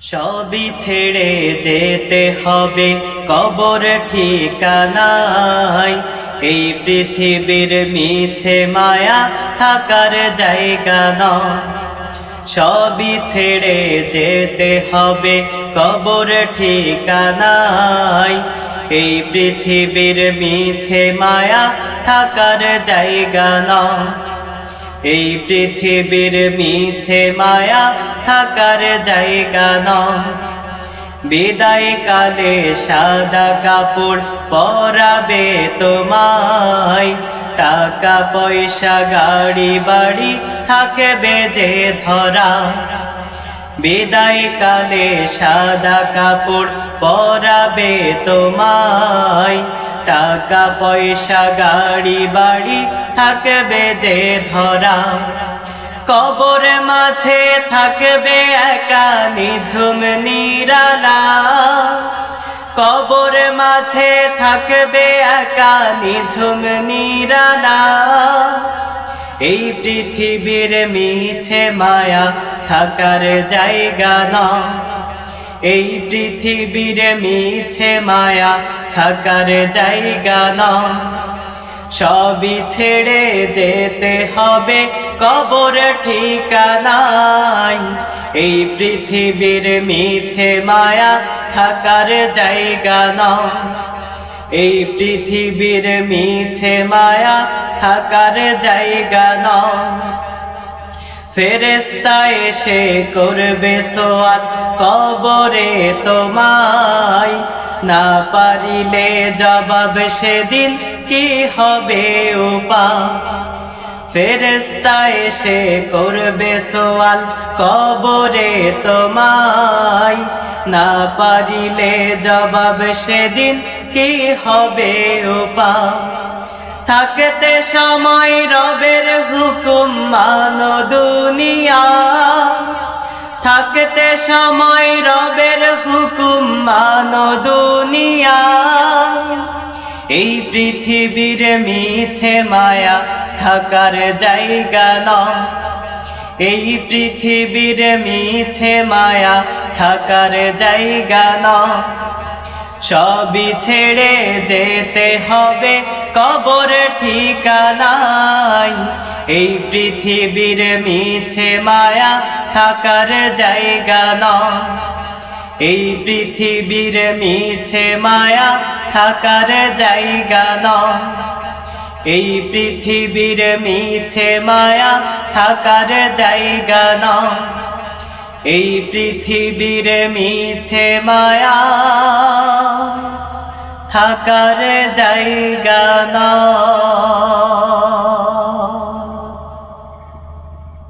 সবই ছেড়ে যেতে হবে কবর ঠিকানায়। এই পৃথিবীর মিছে মায়া থাকার জায়গা নয়। সবই ছেড়ে যেতে হবে কবর ঠিকানায়। এই পৃথিবীর মিছে মায়া থাকার জায়গা নয়। এই পৃথিবীর মিছে মায়া থাকার জায়গা নয়। বিদায় কালে সাদা কাপড় পরাবে তোমায়। টাকা পয়সা গাড়ি বাড়ি থাকবে যে ধরা। বিদায় কালে সাদা কাপড় পরাবে তোমায়। টাকা পয়সা গাড়ি বাড়ি থাকবে যে ধরা। কবর মাঝে থাকবে একা নিঝুম নিরালা। কবর মাঝে থাকবে একা নিঝুম নিরালা। এই পৃথিবীর মিছে মায়া থাকার জায়গা নয়। এই পৃথিবীর মিছে মায়া থাকার জায়গা নয়। সবই ছেড়ে যেতে হবে কবর ঠিকানায়। এই পৃথিবীর মিছে মায়া থাকার জায়গা নয়। এই পৃথিবীর মিছে মায়া থাকার জায়গা নয়। ফেরেশতা এসে করবে সোয়াল কবরে তোমায়। না পারিলে জবাব সেদিন কি হবে উপায়। ফেরেশতা এসে করবে সোয়াল কবরে তোমায়। না পারিলে জবাব সেদিন কি হবে উপায়। থাকতে সময় রবের হুকুম মানো দুনিয়া। থাকতে সময় রবের হুকুম মানো দুনিয়া। এই পৃথিবীর মিছে মায়া থাকার জায়গা নয়। এই পৃথিবীর মিছে মায়া থাকার জায়গা নয়। সবই ছেড়ে যেতে হবে কবর ঠিকানায়। এই পৃথিবীর মিছে মায়া থাকার জায়গা নয়। এই পৃথিবীর মিছে মায়া থাকার জায়গা নয়। এই পৃথিবীর মিছে মায়া থাকার জায়গা নয়। এই পৃথিবীর মিছে মায়া থাকার জায়গা নয়।